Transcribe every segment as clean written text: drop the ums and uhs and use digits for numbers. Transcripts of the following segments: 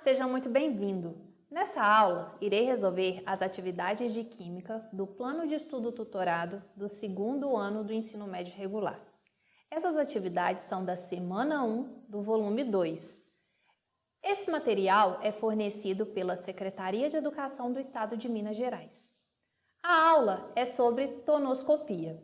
seja muito bem-vindo! Nessa aula, irei resolver as atividades de Química do Plano de Estudo Tutorado do 2º ano do Ensino Médio Regular. Essas atividades são da semana 1 do volume 2. Esse material é fornecido pela Secretaria de Educação do Estado de Minas Gerais. A aula é sobre tonoscopia.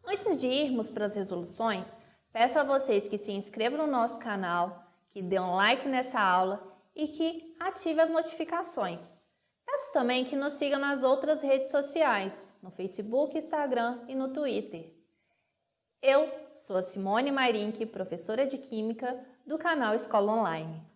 Antes de irmos para as resoluções, peço a vocês que se inscrevam no nosso canal, que dê um like nessa aula e que ative as notificações. Peço também que nos sigam nas outras redes sociais, no Facebook, Instagram e no Twitter. Eu sou a Simone Marinck, professora de Química do canal Escola Online.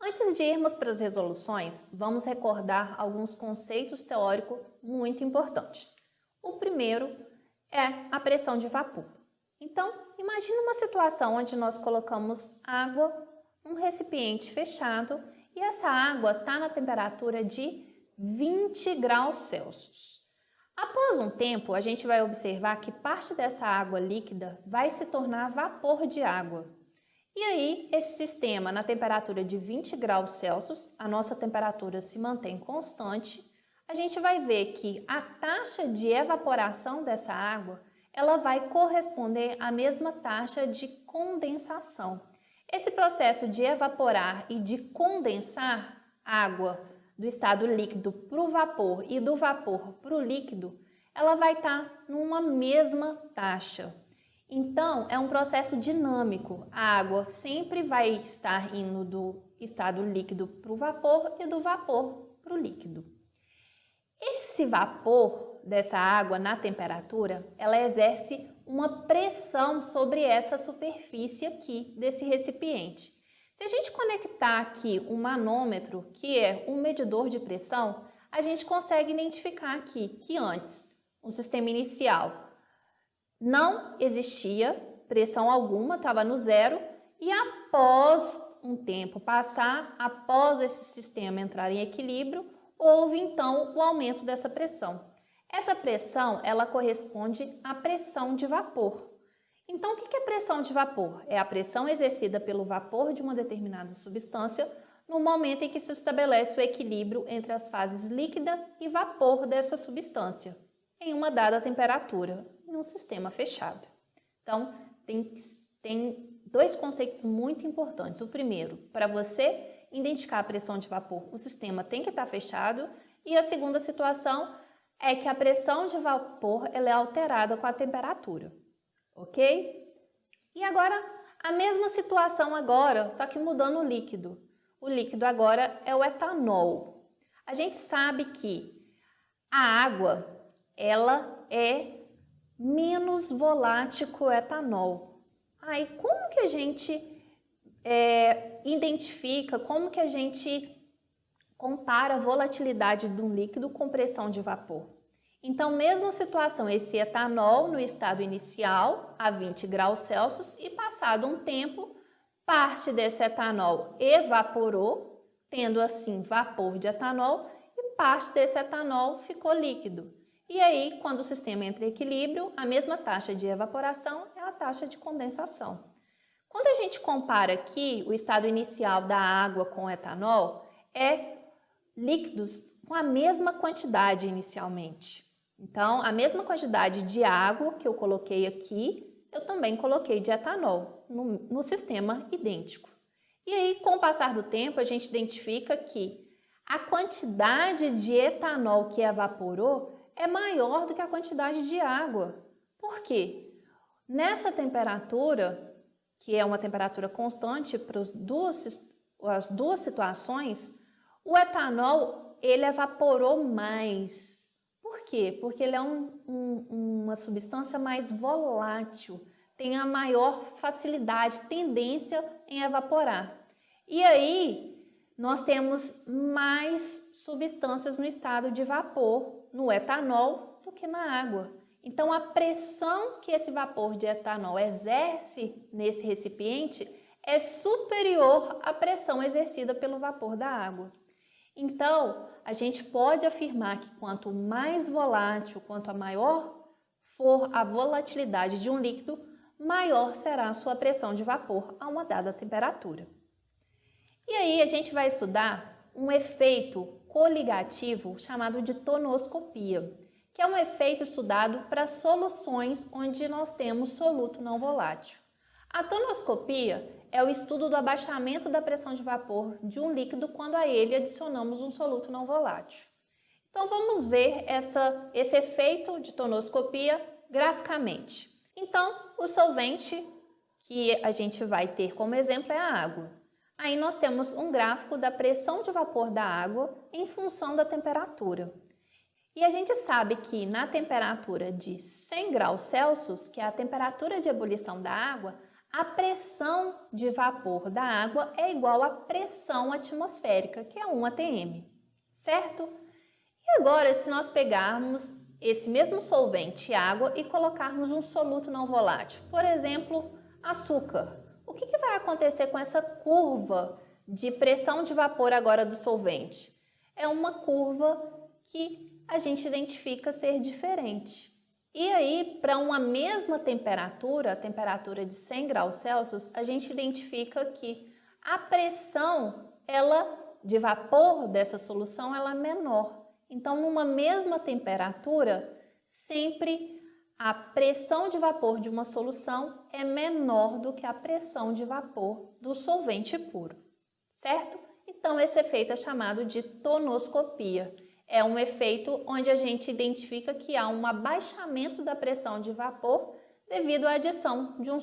Antes de irmos para as resoluções, vamos recordar alguns conceitos teóricos muito importantes. O primeiro é a pressão de vapor. Então, imagine uma situação onde nós colocamos água num recipiente fechado e essa água está na temperatura de 20 graus Celsius. Após um tempo, a gente vai observar que parte dessa água líquida vai se tornar vapor de água. E aí, esse sistema na temperatura de 20 graus Celsius, a nossa temperatura se mantém constante, a gente vai ver que a taxa de evaporação dessa água, ela vai corresponder à mesma taxa de condensação. Esse processo de evaporar e de condensar água do estado líquido para o vapor e do vapor para o líquido, ela vai estar numa mesma taxa. Então, é um processo dinâmico. A água sempre vai estar indo do estado líquido para o vapor e do vapor para o líquido. Esse vapor dessa água na temperatura, ela exerce uma pressão sobre essa superfície aqui desse recipiente. Se a gente conectar aqui um manômetro, que é um medidor de pressão, a gente consegue identificar aqui que antes, o sistema inicial, não existia pressão alguma, estava no zero, e após um tempo passar, após esse sistema entrar em equilíbrio, houve então o aumento dessa pressão. Essa pressão, ela corresponde à pressão de vapor. Então, o que é pressão de vapor? É a pressão exercida pelo vapor de uma determinada substância no momento em que se estabelece o equilíbrio entre as fases líquida e vapor dessa substância, em uma dada temperatura, em um sistema fechado. Então, tem dois conceitos muito importantes. O primeiro, para você identificar a pressão de vapor, o sistema tem que estar fechado. E a segunda situação é que a pressão de vapor ela é alterada com a temperatura, ok? E agora, a mesma situação agora, só que mudando o líquido. O líquido agora é o etanol. A gente sabe que a água, ela é menos volátil que o etanol. Aí, como que a gente identifica, como que a gente compara a volatilidade de um líquido com pressão de vapor? Então, mesma situação, esse etanol no estado inicial, a 20 graus Celsius, e passado um tempo, parte desse etanol evaporou, tendo assim vapor de etanol, e parte desse etanol ficou líquido. E aí, quando o sistema entra em equilíbrio, a mesma taxa de evaporação é a taxa de condensação. Quando a gente compara aqui o estado inicial da água com o etanol, é líquidos com a mesma quantidade inicialmente. Então, a mesma quantidade de água que eu coloquei aqui, eu também coloquei de etanol no sistema idêntico. E aí, com o passar do tempo, a gente identifica que a quantidade de etanol que evaporou é maior do que a quantidade de água. Por quê? Nessa temperatura, que é uma temperatura constante para as duas situações, o etanol ele evaporou mais. Por quê? Porque ele é uma substância mais volátil, tem a maior facilidade, tendência em evaporar. E aí, nós temos mais substâncias no estado de vapor, no etanol, do que na água. Então, a pressão que esse vapor de etanol exerce nesse recipiente é superior à pressão exercida pelo vapor da água. Então, a gente pode afirmar que quanto mais volátil, quanto maior for a volatilidade de um líquido, maior será a sua pressão de vapor a uma dada temperatura. E aí a gente vai estudar um efeito coligativo chamado de tonoscopia, que é um efeito estudado para soluções onde nós temos soluto não volátil. A tonoscopia é o estudo do abaixamento da pressão de vapor de um líquido quando a ele adicionamos um soluto não volátil. Então vamos ver esse efeito de tonoscopia graficamente. Então, o solvente que a gente vai ter como exemplo é a água. Aí nós temos um gráfico da pressão de vapor da água em função da temperatura. E a gente sabe que na temperatura de 100 graus Celsius, que é a temperatura de ebulição da água, a pressão de vapor da água é igual à pressão atmosférica, que é 1 atm, certo? E agora, se nós pegarmos esse mesmo solvente, água, e colocarmos um soluto não volátil, por exemplo, açúcar, o que vai acontecer com essa curva de pressão de vapor agora do solvente? É uma curva que a gente identifica ser diferente. E aí, para uma mesma temperatura, a temperatura de 100 graus Celsius, a gente identifica que a pressão de vapor dessa solução ela é menor. Então, numa mesma temperatura, sempre a pressão de vapor de uma solução é menor do que a pressão de vapor do solvente puro, certo? Então, esse efeito é chamado de tonoscopia. É um efeito onde a gente identifica que há um abaixamento da pressão de vapor devido à adição de um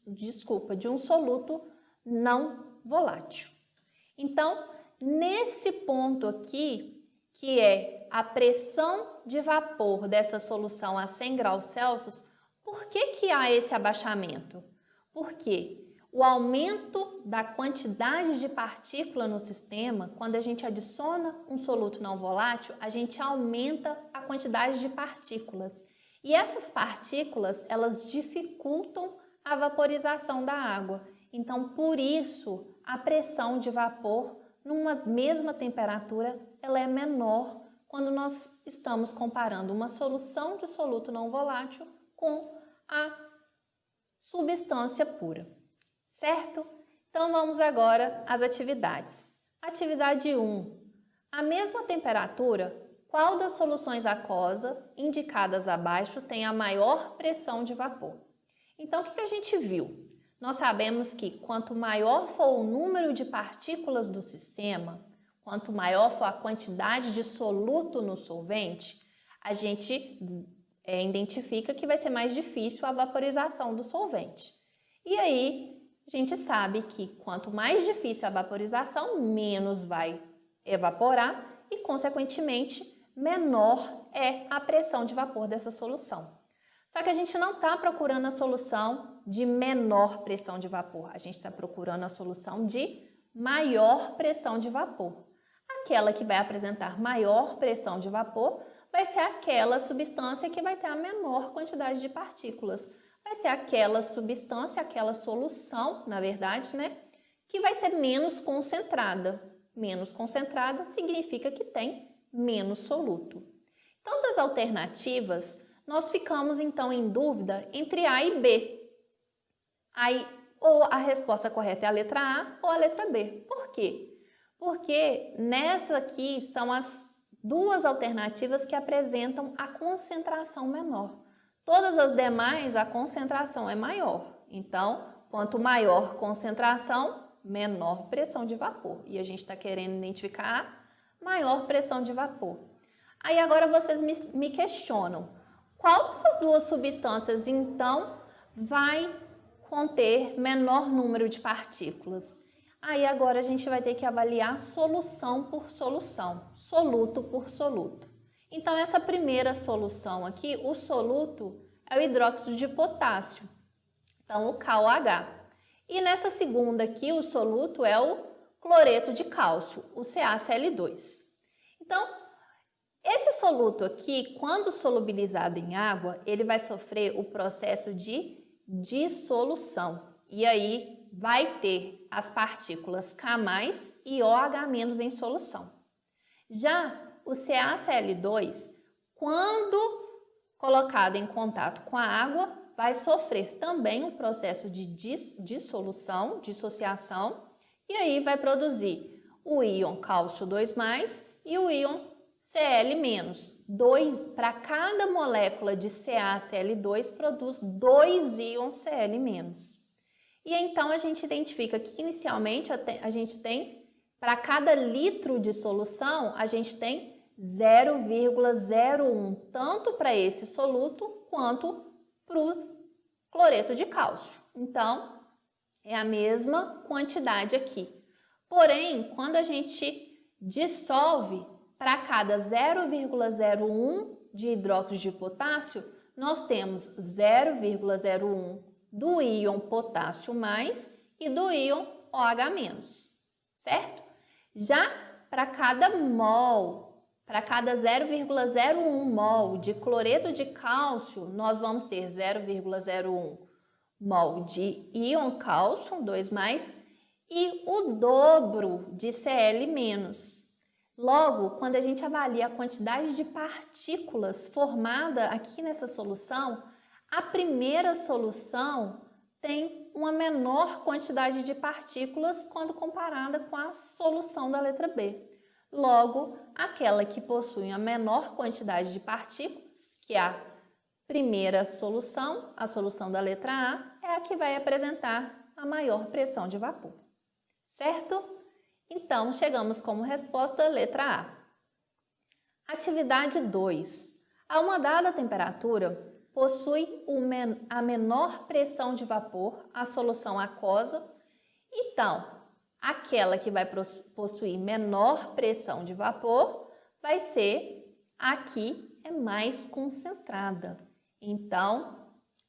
de um soluto não volátil. Então, nesse ponto aqui, que é a pressão de vapor dessa solução a 100 graus Celsius, por que há esse abaixamento? Porque o aumento da quantidade de partícula no sistema, quando a gente adiciona um soluto não volátil, a gente aumenta a quantidade de partículas. E essas partículas, elas dificultam a vaporização da água. Então, por isso, a pressão de vapor, numa mesma temperatura, ela é menor quando nós estamos comparando uma solução de soluto não volátil com a substância pura. Certo? Então, vamos agora às atividades. Atividade 1. A mesma temperatura, qual das soluções aquosas indicadas abaixo tem a maior pressão de vapor? Então, o que a gente viu? Nós sabemos que quanto maior for o número de partículas do sistema, quanto maior for a quantidade de soluto no solvente, a gente identifica que vai ser mais difícil a vaporização do solvente. E aí, a gente sabe que quanto mais difícil a vaporização, menos vai evaporar e, consequentemente, menor é a pressão de vapor dessa solução. Só que a gente não está procurando a solução de menor pressão de vapor, a gente está procurando a solução de maior pressão de vapor. Aquela que vai apresentar maior pressão de vapor vai ser aquela substância que vai ter a menor quantidade de partículas. Vai ser aquela substância, aquela solução, na verdade, né, que vai ser menos concentrada. Menos concentrada significa que tem menos soluto. Então, das alternativas, nós ficamos então em dúvida entre A e B. Aí, ou a resposta correta é a letra A ou a letra B. Por quê? Porque nessa aqui são as duas alternativas que apresentam a concentração menor. Todas as demais, a concentração é maior. Então, quanto maior concentração, menor pressão de vapor. E a gente está querendo identificar a maior pressão de vapor. Aí agora vocês me questionam, qual dessas duas substâncias, então, vai conter menor número de partículas? Aí agora a gente vai ter que avaliar solução por solução, soluto por soluto. Então, essa primeira solução aqui, o soluto é o hidróxido de potássio, então o KOH. E nessa segunda aqui, o soluto é o cloreto de cálcio, o CaCl2. Então, Esse soluto aqui, quando solubilizado em água, ele vai sofrer o processo de dissolução. E aí vai ter as partículas K+, e OH- em solução. Já o CaCl2, quando colocado em contato com a água, vai sofrer também um processo de dissolução, dissociação, e aí vai produzir o íon cálcio 2+, e o íon Cl-. Para cada molécula de CaCl2 produz 2 íons Cl-. E então a gente identifica que inicialmente a gente tem, para cada litro de solução, a gente tem 0,01, tanto para esse soluto quanto para o cloreto de cálcio. Então, é a mesma quantidade aqui. Porém, quando a gente dissolve, para cada 0,01 de hidróxido de potássio, nós temos 0,01 do íon potássio mais e do íon OH-, certo? Já para cada mol, para cada 0,01 mol de cloreto de cálcio, nós vamos ter 0,01 mol de íon cálcio, 2+, e o dobro de Cl-. Logo, quando a gente avalia a quantidade de partículas formada aqui nessa solução, a primeira solução tem uma menor quantidade de partículas quando comparada com a solução da letra B. Logo, aquela que possui a menor quantidade de partículas, que é a primeira solução, a solução da letra A, é a que vai apresentar a maior pressão de vapor. Certo? Então, chegamos como resposta a letra A. Atividade 2. A uma dada temperatura, possui a menor pressão de vapor, a solução aquosa. Então, aquela que vai possuir menor pressão de vapor vai ser a que é mais concentrada. Então,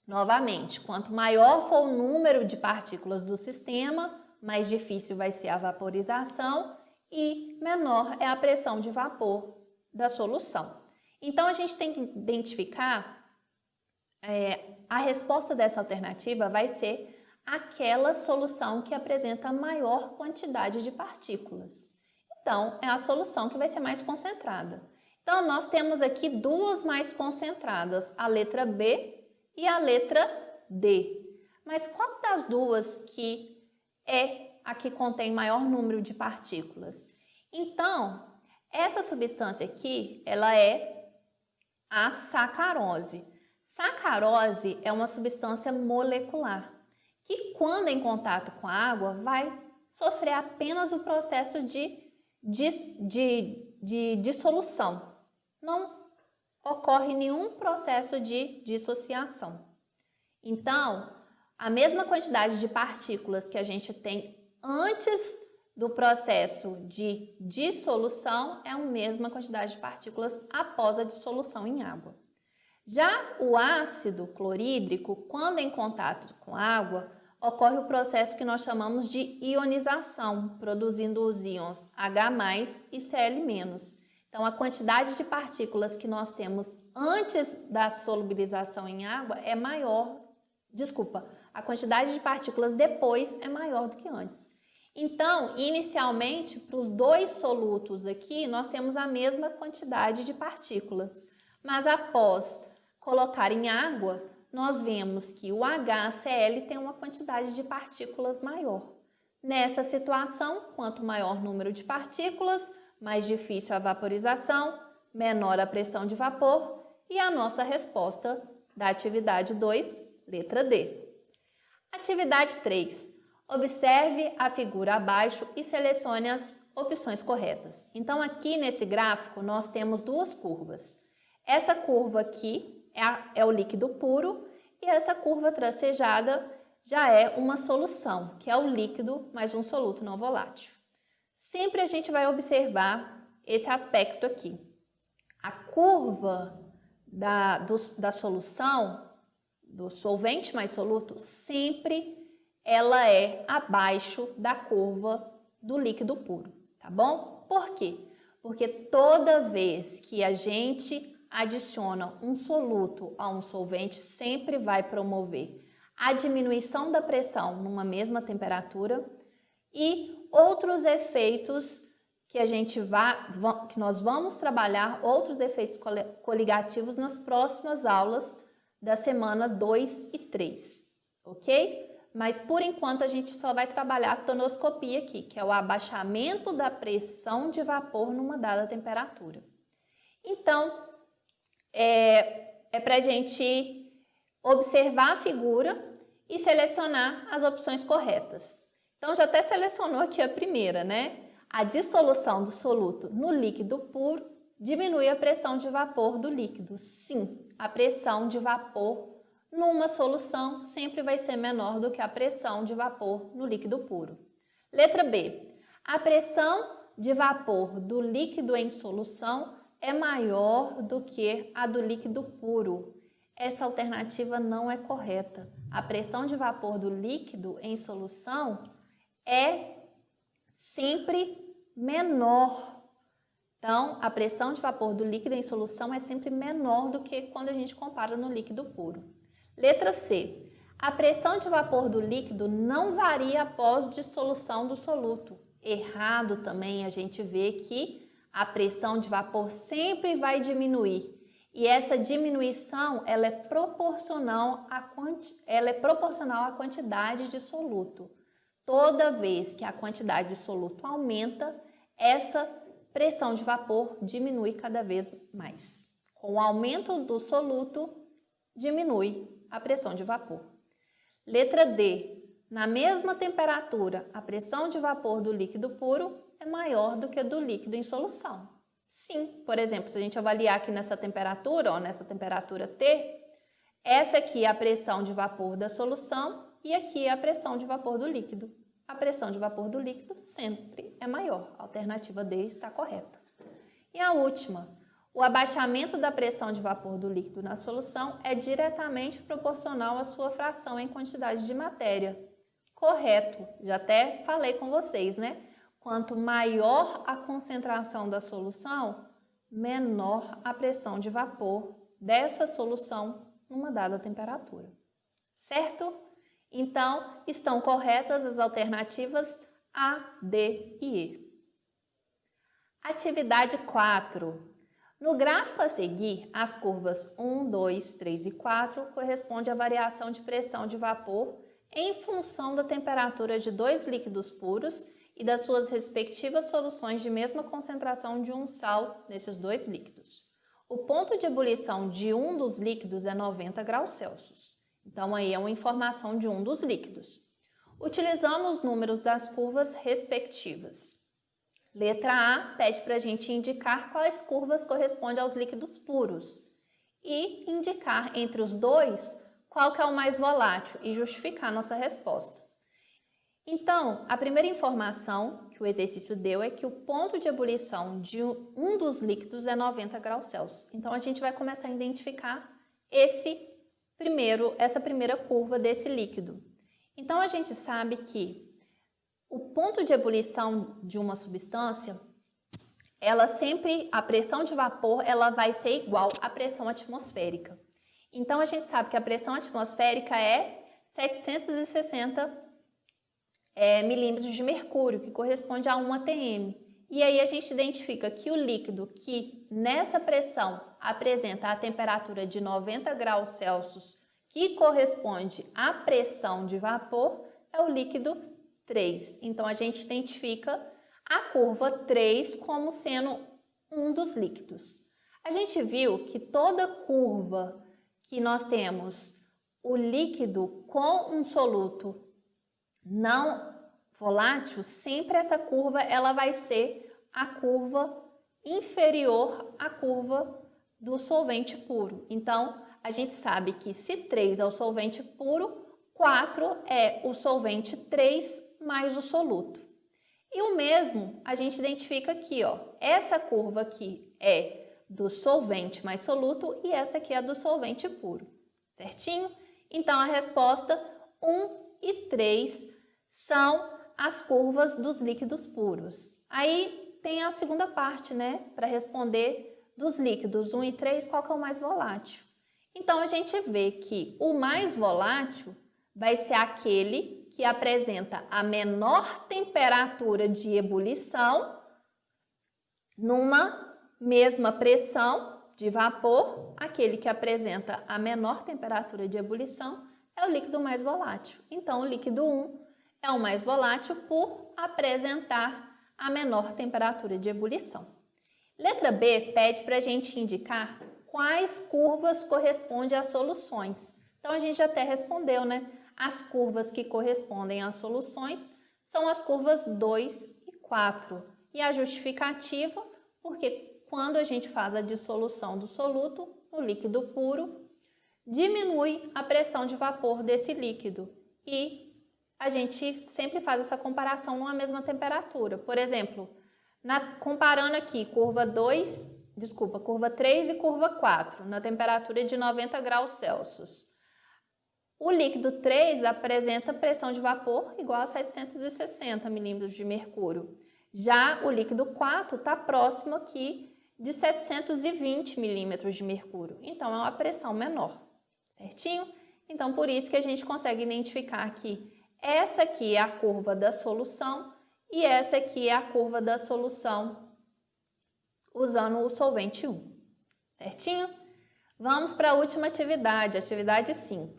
novamente, quanto maior for o número de partículas do sistema, mais difícil vai ser a vaporização e menor é a pressão de vapor da solução. Então, a gente tem que identificar a resposta dessa alternativa vai ser aquela solução que apresenta maior quantidade de partículas. Então, é a solução que vai ser mais concentrada. Então, nós temos aqui duas mais concentradas, a letra B e a letra D. Mas qual das duas que é a que contém maior número de partículas? Então, essa substância aqui, ela é a sacarose. Sacarose é uma substância molecular, que quando em contato com a água, vai sofrer apenas o processo de dissolução. Não ocorre nenhum processo de dissociação. Então, a mesma quantidade de partículas que a gente tem antes do processo de dissolução é a mesma quantidade de partículas após a dissolução em água. Já o ácido clorídrico, quando em contato com água, ocorre o processo que nós chamamos de ionização, produzindo os íons H+ e Cl-. Então, a quantidade de partículas que nós temos antes da solubilização em água é maior, a quantidade de partículas depois é maior do que antes. Então, inicialmente, para os dois solutos aqui, nós temos a mesma quantidade de partículas, mas após colocar em água, nós vemos que o HCl tem uma quantidade de partículas maior. Nessa situação, quanto maior o número de partículas, mais difícil a vaporização, menor a pressão de vapor e a nossa resposta da atividade 2, letra D. Atividade 3. Observe a figura abaixo e selecione as opções corretas. Então, aqui nesse gráfico, nós temos duas curvas. Essa curva aqui é o líquido puro e essa curva tracejada já é uma solução, que é o líquido mais um soluto não volátil. Sempre a gente vai observar esse aspecto aqui. A curva da solução, do solvente mais soluto, sempre ela é abaixo da curva do líquido puro, tá bom? Por quê? Porque toda vez que a gente adiciona um soluto a um solvente, sempre vai promover a diminuição da pressão numa mesma temperatura e outros efeitos que nós vamos trabalhar, outros efeitos coligativos nas próximas aulas da semana 2 e 3, ok? Mas por enquanto a gente só vai trabalhar a tonoscopia aqui, que é o abaixamento da pressão de vapor numa dada temperatura. Então, é para a gente observar a figura e selecionar as opções corretas. Então, já até selecionou aqui a primeira, né? A dissolução do soluto no líquido puro diminui a pressão de vapor do líquido. Sim, a pressão de vapor numa solução sempre vai ser menor do que a pressão de vapor no líquido puro. Letra B. A pressão de vapor do líquido em solução é maior do que a do líquido puro. Essa alternativa não é correta. A pressão de vapor do líquido em solução é sempre menor. Então, a pressão de vapor do líquido em solução é sempre menor do que quando a gente compara no líquido puro. Letra C. A pressão de vapor do líquido não varia após dissolução do soluto. Errado também, a gente vê que a pressão de vapor sempre vai diminuir. E essa diminuição ela é proporcional à quantidade de soluto. Toda vez que a quantidade de soluto aumenta, essa pressão de vapor diminui cada vez mais. Com o aumento do soluto, diminui a pressão de vapor. Letra D. Na mesma temperatura, a pressão de vapor do líquido puro é maior do que a do líquido em solução. Sim, por exemplo, se a gente avaliar aqui nessa temperatura, nessa temperatura T, essa aqui é a pressão de vapor da solução e aqui é a pressão de vapor do líquido. A pressão de vapor do líquido sempre é maior. A alternativa D está correta. E a última, o abaixamento da pressão de vapor do líquido na solução é diretamente proporcional à sua fração em quantidade de matéria. Correto, já até falei com vocês, né? Quanto maior a concentração da solução, menor a pressão de vapor dessa solução numa dada temperatura. Certo? Então, estão corretas as alternativas A, D e E. Atividade 4. No gráfico a seguir, as curvas 1, 2, 3 e 4 correspondem à variação de pressão de vapor em função da temperatura de dois líquidos puros e das suas respectivas soluções de mesma concentração de um sal nesses dois líquidos. O ponto de ebulição de um dos líquidos é 90 graus Celsius. Então, aí é uma informação de um dos líquidos. Utilizando os números das curvas respectivas. Letra A pede para a gente indicar quais curvas correspondem aos líquidos puros e indicar entre os dois qual que é o mais volátil e justificar nossa resposta. Então, a primeira informação que o exercício deu é que o ponto de ebulição de um dos líquidos é 90 graus Celsius. Então, a gente vai começar a identificar essa primeira curva desse líquido. Então, a gente sabe que o ponto de ebulição de uma substância, a pressão de vapor, ela vai ser igual à pressão atmosférica. Então, a gente sabe que a pressão atmosférica é 760 milímetros de mercúrio, que corresponde a 1 atm. E aí a gente identifica que o líquido que nessa pressão apresenta a temperatura de 90 graus Celsius, que corresponde à pressão de vapor, é o líquido 3. Então, a gente identifica a curva 3 como sendo um dos líquidos. A gente viu que toda curva que nós temos o líquido com um soluto não volátil, sempre essa curva ela vai ser a curva inferior à curva do solvente puro. Então, a gente sabe que se 3 é o solvente puro, 4 é o solvente 3 mais o soluto. E o mesmo a gente identifica aqui, ó. Essa curva aqui é do solvente mais soluto e essa aqui é do solvente puro, certinho? Então, a resposta 1 e 3 são as curvas dos líquidos puros. Aí, tem a segunda parte, né? Para responder dos líquidos 1 e 3, qual que é o mais volátil? Então, a gente vê que o mais volátil vai ser aquele que apresenta a menor temperatura de ebulição numa mesma pressão de vapor. Aquele que apresenta a menor temperatura de ebulição é o líquido mais volátil. Então, o líquido 1 é o mais volátil por apresentar a menor temperatura de ebulição. Letra B pede para a gente indicar quais curvas correspondem às soluções. Então, a gente já até respondeu, né? As curvas que correspondem às soluções são as curvas 2 e 4. E a justificativa, porque quando a gente faz a dissolução do soluto no líquido puro, diminui a pressão de vapor desse líquido. E a gente sempre faz essa comparação numa mesma temperatura. Por exemplo, comparando aqui curva 3 e curva 4, na temperatura de 90 graus Celsius. O líquido 3 apresenta pressão de vapor igual a 760 milímetros de mercúrio. Já o líquido 4 está próximo aqui de 720 milímetros de mercúrio. Então, é uma pressão menor, certinho? Então, por isso que a gente consegue identificar que essa aqui é a curva da solução e essa aqui é a curva da solução usando o solvente 1, certinho? Vamos para a última atividade, atividade 5.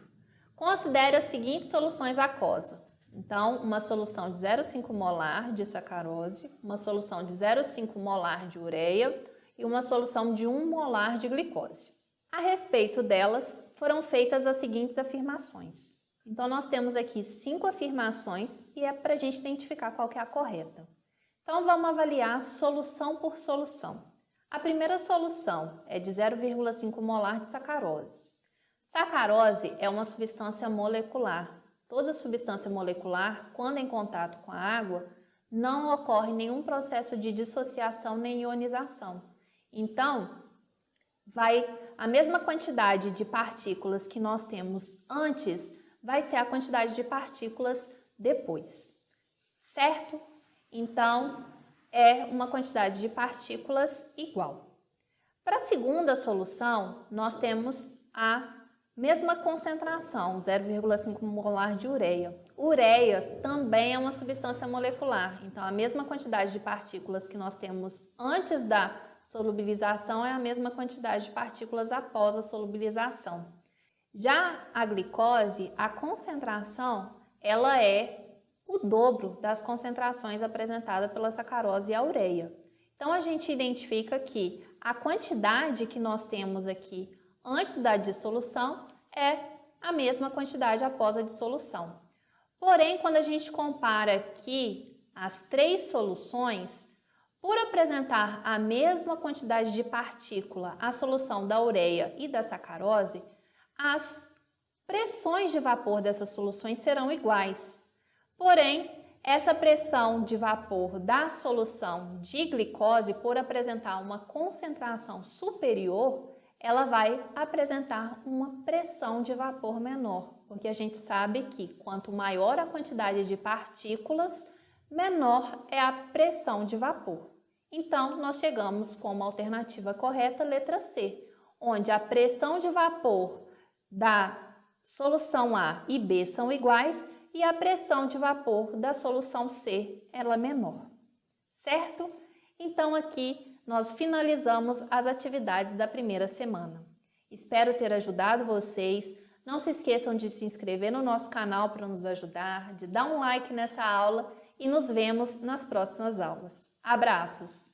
Considere as seguintes soluções aquosa. Então, uma solução de 0,5 molar de sacarose, uma solução de 0,5 molar de ureia e uma solução de 1 molar de glicose. A respeito delas, foram feitas as seguintes afirmações. Então, nós temos aqui 5 afirmações e é para a gente identificar qual que é a correta. Então, vamos avaliar solução por solução. A primeira solução é de 0,5 molar de sacarose. Sacarose é uma substância molecular. Toda substância molecular, quando em contato com a água, não ocorre nenhum processo de dissociação nem ionização. Então, a mesma quantidade de partículas que nós temos antes vai ser a quantidade de partículas depois, certo? Então, é uma quantidade de partículas igual. Para a segunda solução, nós temos a mesma concentração, 0,5 molar de ureia. Ureia também é uma substância molecular, então a mesma quantidade de partículas que nós temos antes da solubilização é a mesma quantidade de partículas após a solubilização. Já a glicose, a concentração, ela é o dobro das concentrações apresentadas pela sacarose e a ureia. Então, a gente identifica que a quantidade que nós temos aqui antes da dissolução é a mesma quantidade após a dissolução. Porém, quando a gente compara aqui as 3 soluções, por apresentar a mesma quantidade de partícula, a solução da ureia e da sacarose, as pressões de vapor dessas soluções serão iguais. Porém, essa pressão de vapor da solução de glicose, por apresentar uma concentração superior, ela vai apresentar uma pressão de vapor menor, porque a gente sabe que quanto maior a quantidade de partículas, menor é a pressão de vapor. Então, nós chegamos como alternativa correta, letra C, onde a pressão de vapor da solução A e B são iguais e a pressão de vapor da solução C ela é menor, certo? Então, aqui nós finalizamos as atividades da primeira semana. Espero ter ajudado vocês. Não se esqueçam de se inscrever no nosso canal para nos ajudar, de dar um like nessa aula e nos vemos nas próximas aulas. Abraços!